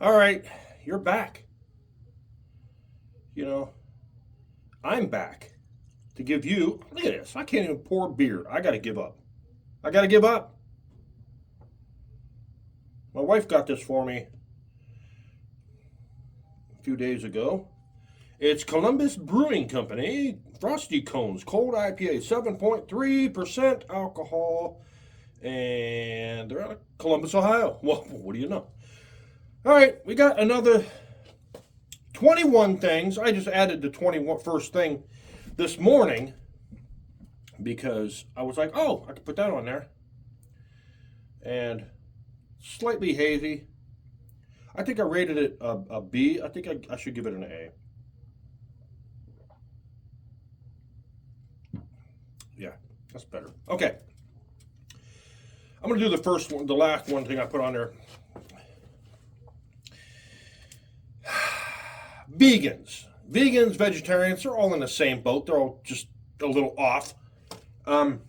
All right, you're back. You know, I'm back to give you. Look at this. I can't even pour beer. I got to give up. I got to give up. My wife got this for me a few days ago. It's Columbus Brewing Company Frosty Cones Cold IPA, 7.3% alcohol, and they're out of Columbus, Ohio. Well, what do you know? All right, we got another 21 things. I just added the 21st thing this morning because I was like, oh, I could put that on there. And slightly hazy. I think I rated it a B. I think I should give it an A. Yeah, that's better. Okay. I'm going to do the first one, the last one thing I put on there. Vegans, vegetarians, they're all in the same boat. They're all just a little off. And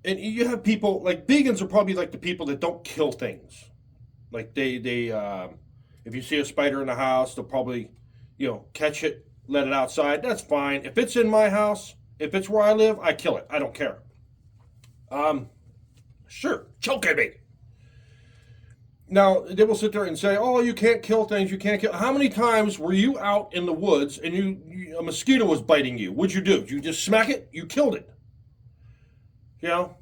you have people, like vegans are probably like the people that don't kill things. Like they if you see a spider in the house, they'll probably, catch it, let it outside. That's fine. If it's in my house, if it's where I live, I kill it. I don't care. Sure, choke at me. Now, they will sit there and say, oh, you can't kill things, you can't kill. How many times were you out in the woods and a mosquito was biting you? What'd you do? Did you just smack it? You killed it. How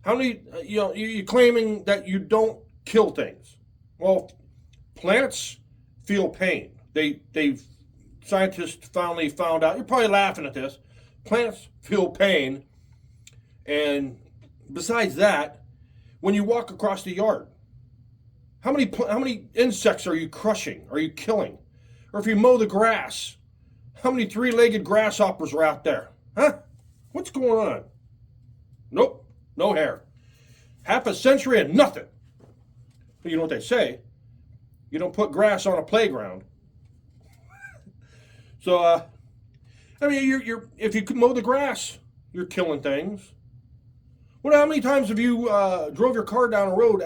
many, you're claiming that you don't kill things. Well, plants feel pain. Scientists finally found out, you're probably laughing at this, plants feel pain. And besides that, when you walk across the yard, how many insects are you crushing? Are you killing? Or if you mow the grass, how many three-legged grasshoppers are out there? Huh? What's going on? Nope, no hair. Half a century and nothing. But you know what they say? You don't put grass on a playground. So, you're if you could mow the grass, you're killing things. Well, how many times have you drove your car down a road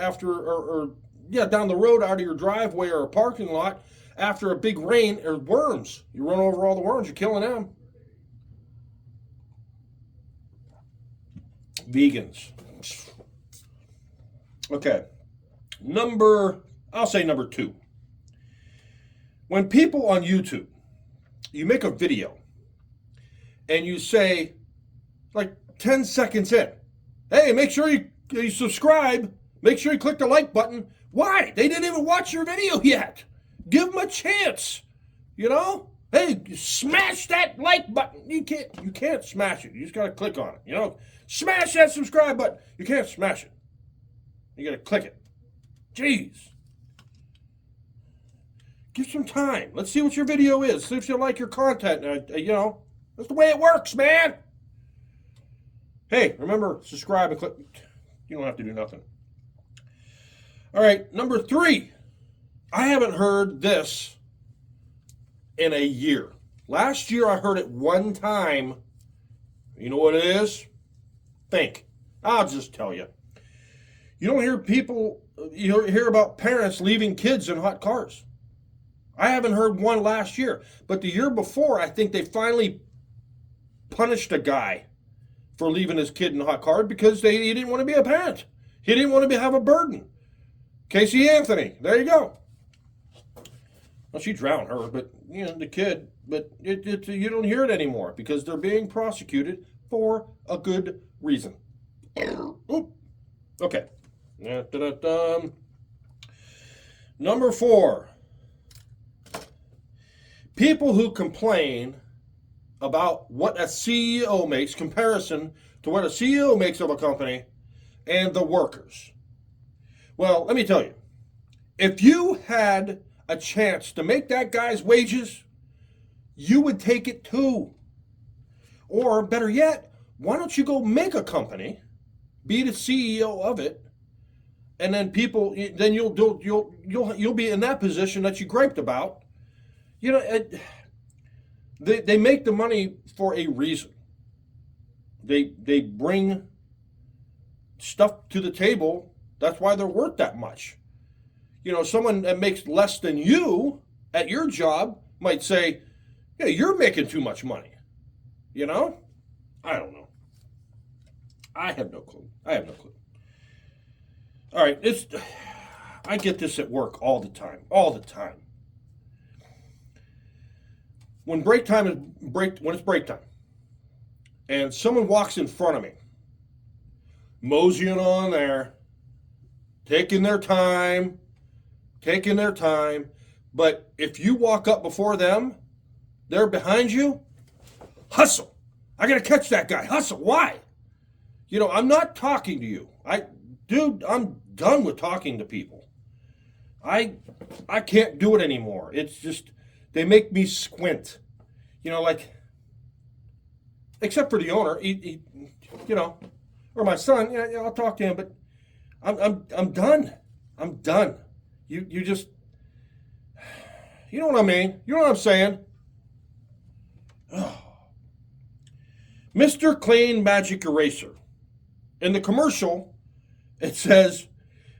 down the road out of your driveway or a parking lot after a big rain or worms? You run over all the worms, you're killing them. Vegans. Okay. I'll say number 2. When people on YouTube, you make a video and you say, like 10 seconds in, hey, make sure you subscribe, make sure you click the like button. Why? They didn't even watch your video yet. Give them a chance. Hey, smash that like button. You can't smash it. You just gotta click on it. Smash that subscribe button. You can't smash it. You gotta click it. Jeez. Give some time. Let's see what your video is. See if you like your content. That's the way it works, man. Hey, remember, subscribe and click. You don't have to do nothing. All right, number 3. I haven't heard this in a year. Last year I heard it one time. You know what it is? Think. I'll just tell you. You don't hear you hear about parents leaving kids in hot cars. I haven't heard one last year. But the year before, I think they finally punished a guy for leaving his kid in a hot car because he didn't want to be a parent. He didn't want to have a burden. Casey Anthony, there you go. Well, she drowned her, but the kid. But you don't hear it anymore because they're being prosecuted for a good reason. Oop. Okay. Number 4. People who complain about what a CEO makes, comparison to what a CEO makes of a company and the workers. Well, let me tell you, if you had a chance to make that guy's wages, you would take it too. Or better yet, why don't you go make a company, be the CEO of it, and then you'll be in that position that you griped about. They make the money for a reason. They bring stuff to the table. That's why they're worth that much. someone that makes less than you at your job might say, yeah, you're making too much money. I don't know. I have no clue. All right, I get this at work all the time. When it's break time, and someone walks in front of me, moseying on there, taking their time, but if you walk up before them, they're behind you, hustle. I gotta catch that guy. Hustle. Why? I'm not talking to you. I'm done with talking to people. I can't do it anymore. It's just, they make me squint. Except for the owner, or my son. Yeah, I'll talk to him, but I'm done. I'm done. You just, you know what I mean? You know what I'm saying? Mr. Clean Magic Eraser. In the commercial, it says,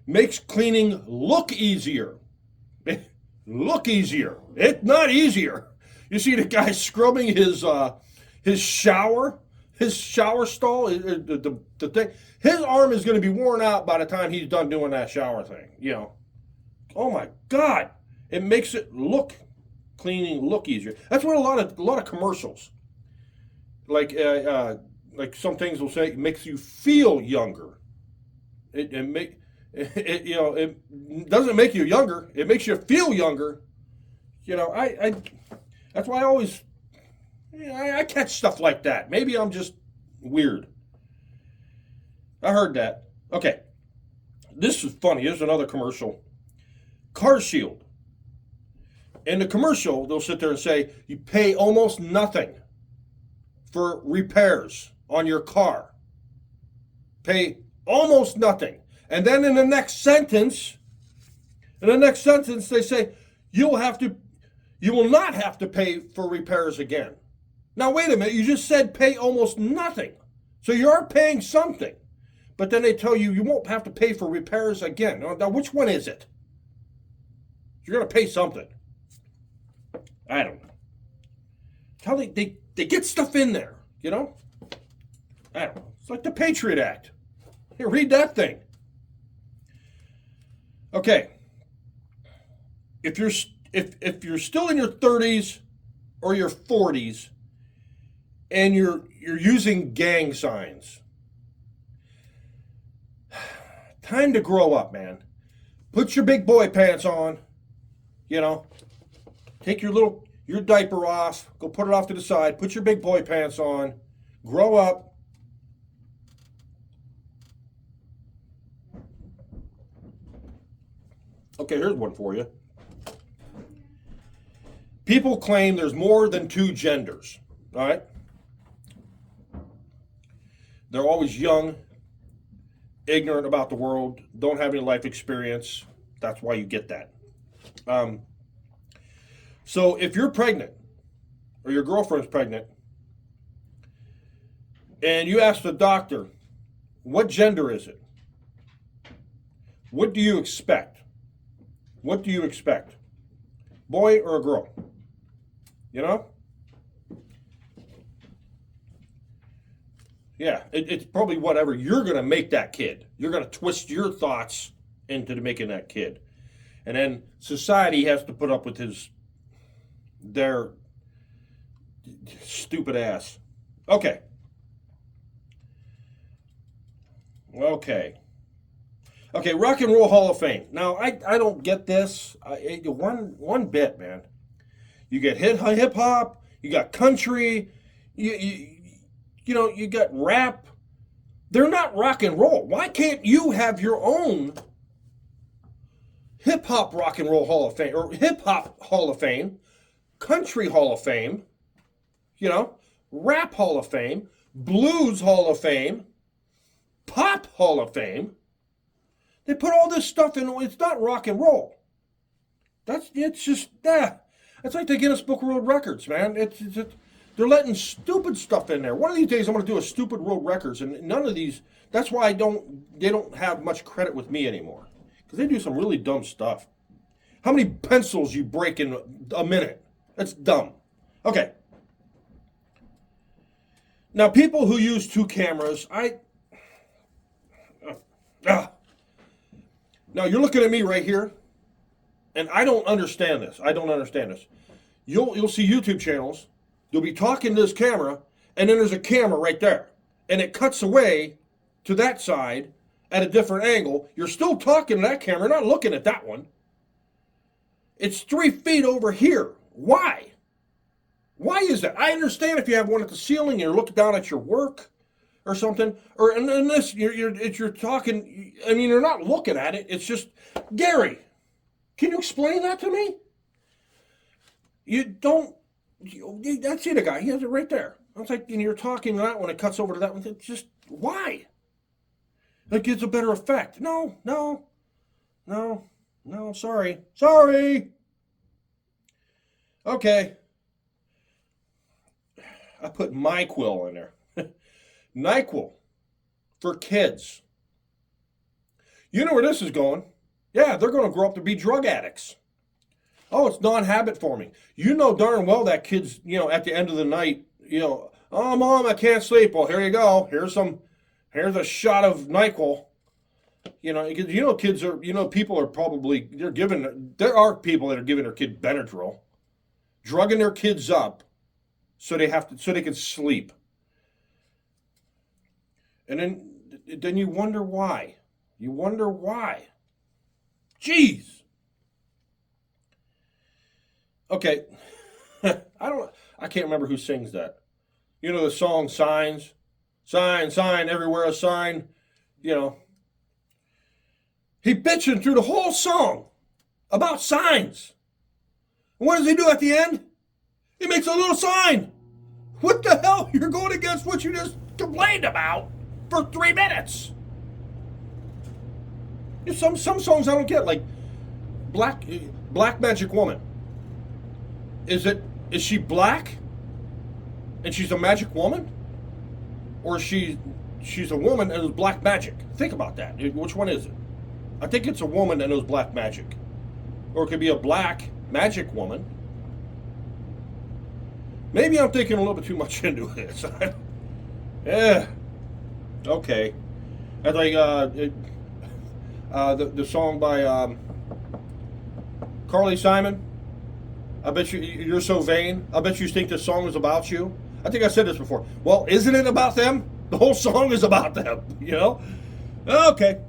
makes cleaning look easier. Look easier. It's not easier. You see the guy scrubbing his shower stall, the thing. His arm is going to be worn out by the time he's done doing that shower thing. Oh my God! It makes cleaning look easier. That's what a lot of commercials, like some things will say, it makes you feel younger. It doesn't make you younger. It makes you feel younger. That's why I always, I catch stuff like that. Maybe I'm just weird. I heard that. Okay, this is funny. Here's another commercial. Car Shield. In the commercial, they'll sit there and say, you pay almost nothing for repairs on your car. Pay almost nothing. And then in the next sentence, they say, you will not have to pay for repairs again. Now, wait a minute. You just said pay almost nothing. So you are paying something. But then they tell you won't have to pay for repairs again. Now, which one is it? You're going to pay something. I don't know. They get stuff in there, I don't know. It's like the Patriot Act. Here, read that thing. Okay. If you're still in your 30s or your 40s and you're using gang signs, time to grow up, man. Put your big boy pants on. Take your diaper off. Go put it off to the side. Put your big boy pants on. Grow up. Okay, here's one for you. People claim there's more than two genders. All right? They're always young, ignorant about the world, don't have any life experience. That's why you get that. So if you're pregnant, or your girlfriend's pregnant, and you ask the doctor, what gender is it? What do you expect? What do you expect? Boy or a girl? Yeah, it's probably whatever. You're going to make that kid. You're going to twist your thoughts into making that kid. And then society has to put up with their stupid ass. Okay. Rock and Roll Hall of Fame. Now, I don't get this one bit, man. You get hip hop, you got country, you got rap. They're not rock and roll. Why can't you have your own hip hop rock and roll Hall of Fame, or hip hop Hall of Fame, country Hall of Fame, rap Hall of Fame, blues Hall of Fame, pop Hall of Fame? They put all this stuff in. It's not rock and roll. It's just that. It's like the Guinness Book of World Records, man. They're letting stupid stuff in there. One of these days, I'm going to do a stupid world records, and none of these. That's why they don't have much credit with me anymore, because they do some really dumb stuff. How many pencils you break in a minute? That's dumb. Okay. Now, people who use two cameras, now you're looking at me right here, and I don't understand this. I don't understand this. You'll see YouTube channels. You'll be talking to this camera, and then there's a camera right there, and it cuts away to that side at a different angle. You're still talking to that camera, not looking at that one. It's 3 feet over here. Why? Why is that? I understand if you have one at the ceiling and you're looking down at your work or something, or in this, you're talking. I mean, you're not looking at it. It's just, Gary, can you explain that to me? You don't. I see the guy. He has it right there. I was like, and you're talking to that one. It cuts over to that one. It's just, why? It gives a better effect. No. Sorry. Okay. I put NyQuil in there. NyQuil for kids. You know where this is going. Yeah, they're going to grow up to be drug addicts. Oh, it's non-habit forming. You know darn well that kid's, at the end of the night, oh, Mom, I can't sleep. Well, here you go. Here's a shot of NyQuil. Kids are, people are probably, there are people that are giving their kid Benadryl, drugging their kids up so they can sleep. And then you wonder why. Jeez. Okay. I can't remember who sings that. You know the song Signs? Sign, everywhere a sign. He bitching through the whole song about signs. And what does he do at the end? He makes a little sign. What the hell? You're going against what you just complained about for 3 minutes. Some songs I don't get, like Black Magic Woman. Is she black and she's a magic woman? Or she's a woman and it was black magic? Think about that. Which one is it? I think it's a woman and it was black magic. Or it could be a black magic woman. Maybe I'm thinking a little bit too much into this. Yeah. Okay. That's like the song by Carly Simon. I bet you're so vain. I bet you think this song is about you. I think I said this before. Well, isn't it about them? The whole song is about them, Okay.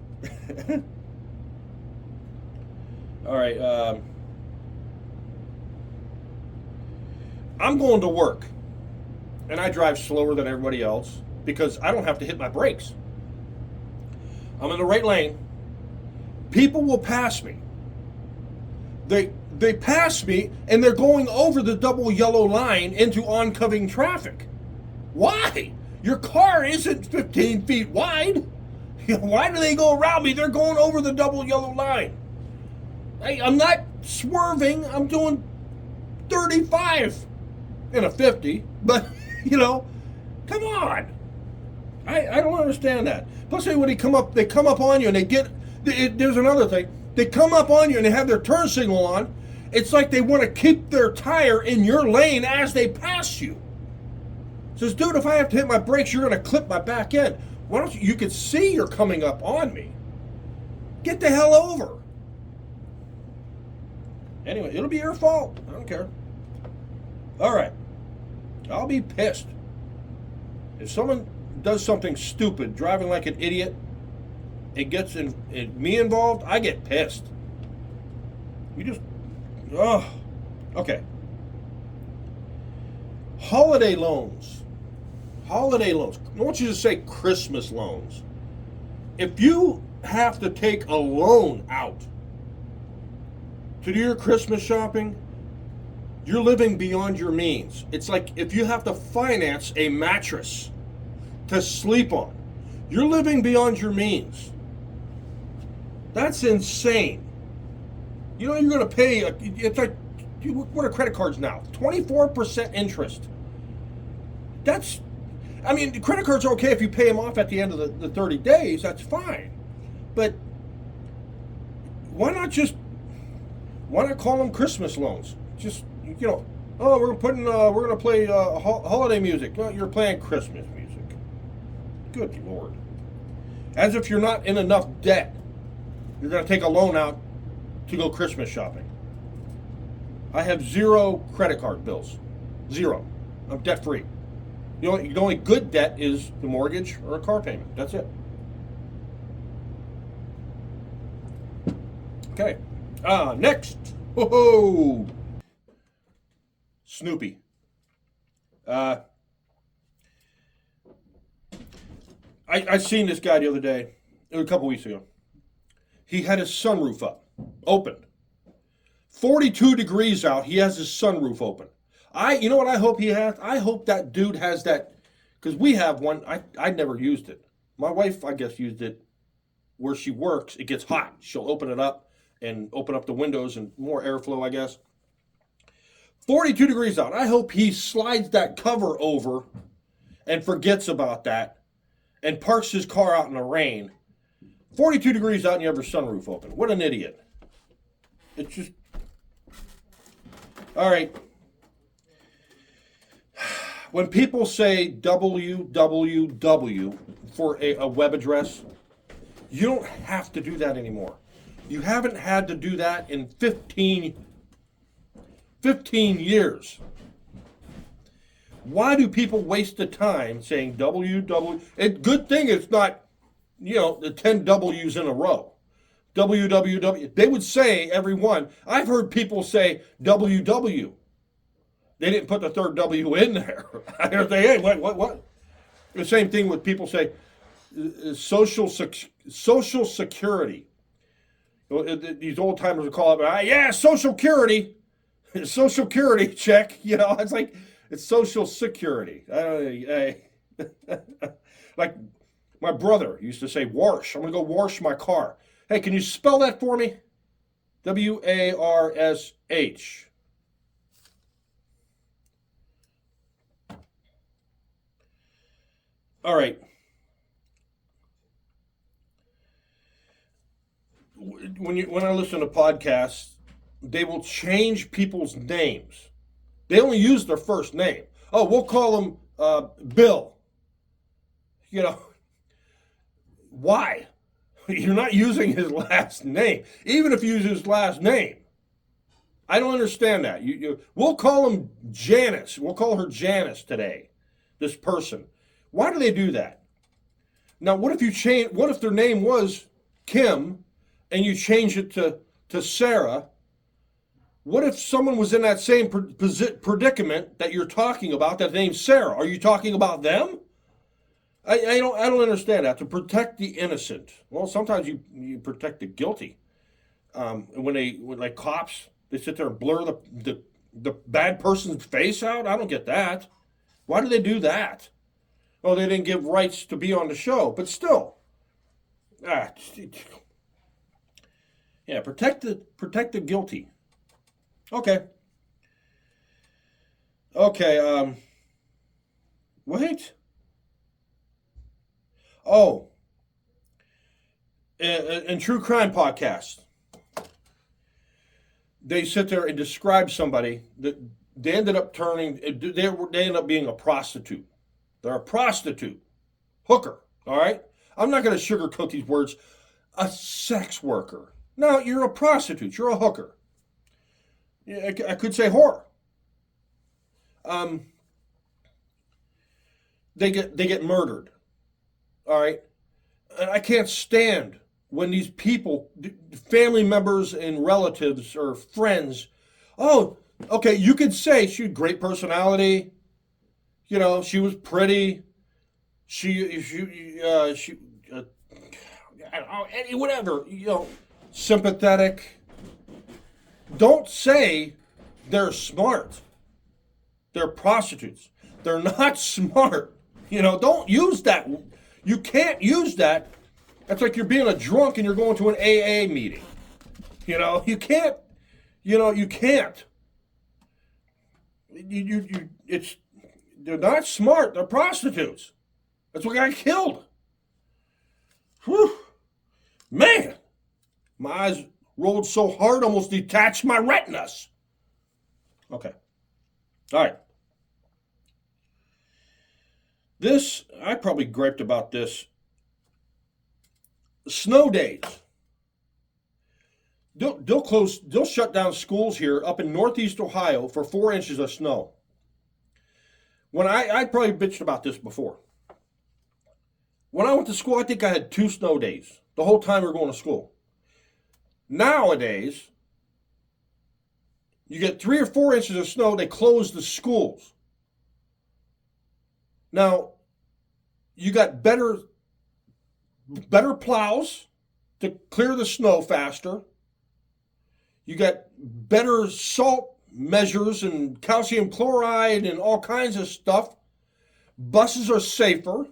All right. I'm going to work, and I drive slower than everybody else because I don't have to hit my brakes. I'm in the right lane. People will pass me. They pass me, and they're going over the double yellow line into oncoming traffic. Why? Your car isn't 15 feet wide. Why do they go around me? They're going over the double yellow line. I'm not swerving. I'm doing 35 in a 50. But, come on. I don't understand that. Plus, when they come up on you, and there's another thing. They come up on you, and they have their turn signal on. It's like they want to keep their tire in your lane as they pass you. Says, dude, if I have to hit my brakes, you're going to clip my back end. Why don't you can see you're coming up on me. Get the hell over. Anyway, it'll be your fault. I don't care. All right. I'll be pissed. If someone does something stupid, driving like an idiot, it gets me involved, I get pissed. Okay. Holiday loans. I want you to say Christmas loans. If you have to take a loan out to do your Christmas shopping, you're living beyond your means. It's like if you have to finance a mattress to sleep on, you're living beyond your means. That's insane. You're going to pay, it's like, what are credit cards now? 24% interest. The credit cards are okay if you pay them off at the end of the 30 days, that's fine. But why not just Why not call them Christmas loans? Just, oh, we're gonna play holiday music. No, you're playing Christmas music. Good Lord. As if you're not in enough debt, you're gonna take a loan out to go Christmas shopping. I have 0 credit card bills. 0. I'm debt free. The only good debt is the mortgage or a car payment. That's it. Okay. Next. Whoa. Snoopy. I seen this guy the other day. It was a couple weeks ago. He had his sunroof up, opened. 42 degrees out. He has his sunroof open. You know what I hope he has? I hope that dude has that, because we have one. I never used it. My wife, I guess, used it where she works. It gets hot. She'll open it up and open up the windows and more airflow, I guess. 42 degrees out. I hope he slides that cover over and forgets about that and parks his car out in the rain. 42 degrees out and you have your sunroof open. What an idiot. It's just... All right. When people say www for a web address, you don't have to do that anymore. You haven't had to do that in 15 years. Why do people waste the time saying www? Good thing it's not, the 10 W's in a row. www. They would say every one. I've heard people say www. They didn't put the third W in there. I heard they, hey, what? The same thing with people say social security. These old timers would call it, yeah, social security. Social security check. It's like, it's social security. Like my brother used to say, wash. I'm going to go wash my car. Hey, can you spell that for me? W-A-R-S-H. All right. When I listen to podcasts, they will change people's names. They only use their first name. Oh, we'll call him Bill. Why? You're not using his last name. Even if you use his last name, I don't understand that. We'll call him Janice. We'll call her Janice today. This person. Why do they do that? Now, what if their name was Kim, and you change it to Sarah? What if someone was in that same predicament that you're talking about, that name's Sarah? Are you talking about them? I don't understand that. To protect the innocent. Well, sometimes you protect the guilty. When cops, they sit there and blur the bad person's face out. I don't get that. Why do they do that? Oh, they didn't give rights to be on the show, but still. Yeah, protect the guilty. Okay. Wait. Oh. In true crime podcasts, they sit there and describe somebody that they ended up being a prostitute. They're a prostitute. Hooker. All right? I'm not going to sugarcoat these words. A sex worker. No, you're a prostitute. You're a hooker. I could say whore. They get murdered. All right? And I can't stand when these people, family members and relatives or friends, oh, okay, you could say she had great personality. She was pretty. Whatever, sympathetic. Don't say they're smart. They're prostitutes. They're not smart. Don't use that. You can't use that. That's like you're being a drunk and you're going to an AA meeting. You can't. You can't. They're not smart. They're prostitutes. That's what got killed. Whew. Man, my eyes Rolled so hard, almost detached my retinas. Okay. All right. This, I probably griped about this. Snow days. They'll shut down schools here up in Northeast Ohio for 4 inches of snow. When I probably bitched about this before. When I went to school, I think I had 2 snow days the whole time we were going to school. Nowadays, you get 3 or 4 inches of snow, they close the schools. Now, you got better plows to clear the snow faster. You got better salt measures and calcium chloride and all kinds of stuff. Buses are safer.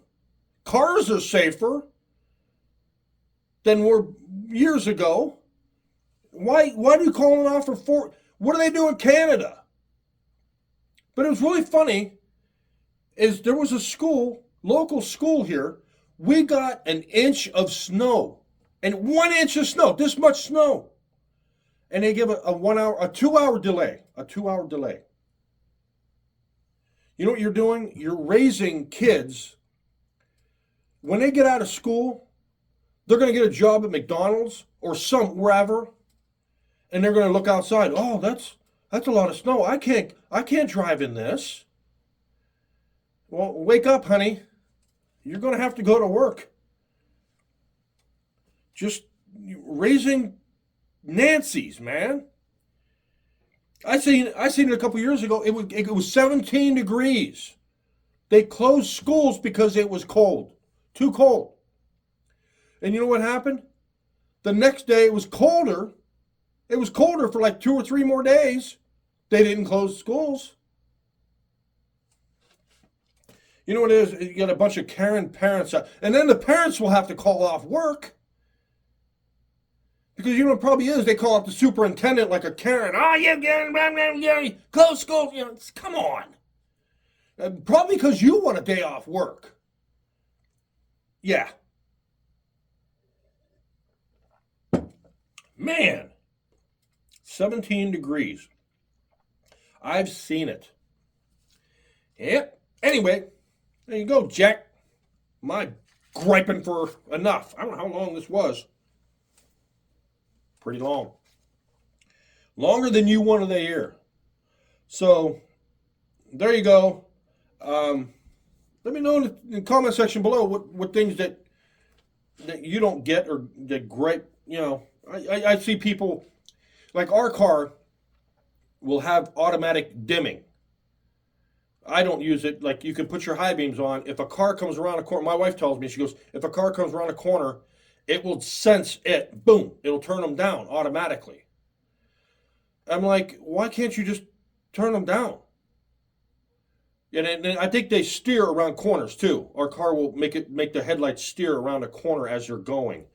Cars are safer than were years ago. Why do you call it off for 4? What do they do in Canada? But it was really funny is there was a school, local school here. We got an inch of snow and 1 inch of snow, this much snow. And they give a 2-hour delay, a 2-hour delay. You know what you're doing? You're raising kids. When they get out of school, they're going to get a job at McDonald's or wherever, and they're going to look outside. Oh, that's a lot of snow. I can't drive in this. Well, wake up, honey. You're going to have to go to work. Just raising Nancy's, man. I seen it a couple years ago. It was 17 degrees. They closed schools because it was cold. Too cold. And you know what happened? The next day it was colder. It was colder for like 2 or 3 more days. They didn't close schools. You know what it is? You got a bunch of Karen parents out. And then the parents will have to call off work. Because you know what it probably is? They call up the superintendent like a Karen. Oh, you close school. You know, come on. Probably because you want a day off work. Yeah. Man. 17 degrees. I've seen it. Yep. Anyway, there you go, Jack. My griping for enough. I don't know how long this was. Pretty long. Longer than you wanted to hear. So, there you go. Let me know in the comment section below what things that you don't get or that gripe. You know, I see people, like our car will have automatic dimming. I don't use it. Like, you can put your high beams on. If a car comes around a corner, my wife tells me, she goes, if a car comes around a corner, it will sense it. Boom. It'll turn them down automatically. I'm like, why can't you just turn them down? And I think they steer around corners too. Our car will make the headlights steer around a corner as you're going.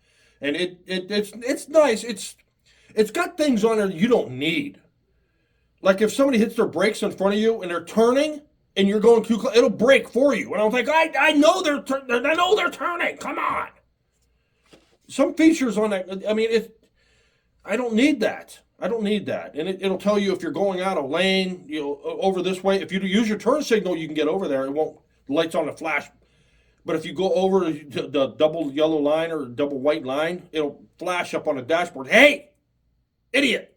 And it's nice. It's got things on there you don't need. Like if somebody hits their brakes in front of you and they're turning and you're going too close, it'll brake for you. And I was like, I know they're turning. Come on. Some features on that, I mean, I don't need that. I don't need that. And it'll tell you if you're going out of lane, you know, over this way. If you use your turn signal, you can get over there. It won't, the light's on the flash. But if you go over the double yellow line or double white line, it'll flash up on the dashboard. Hey, idiot,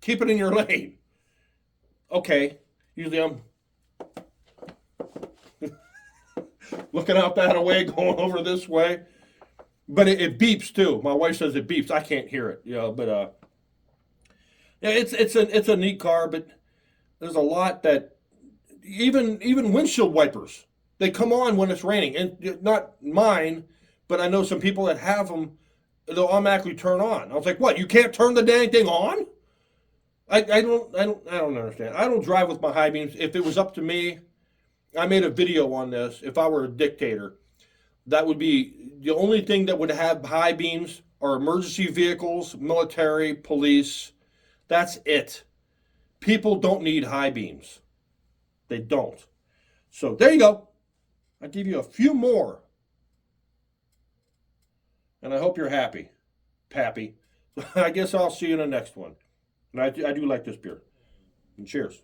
keep it in your lane. Okay, usually I'm looking out that way, going over this way. But it beeps too. My wife says it beeps. I can't hear it, you know. But yeah, it's a neat car. But there's a lot that even windshield wipers, they come on when it's raining, and not mine, but I know some people that have them. They'll automatically turn on. I was like, what? You can't turn the dang thing on? I don't understand. I don't drive with my high beams. If it was up to me, I made a video on this. If I were a dictator, that would be the only thing that would have high beams are emergency vehicles, military, police. That's it. People don't need high beams. They don't. So there you go. I'll give you a few more. And I hope you're happy, Pappy. I guess I'll see you in the next one. And I do like this beer. And cheers.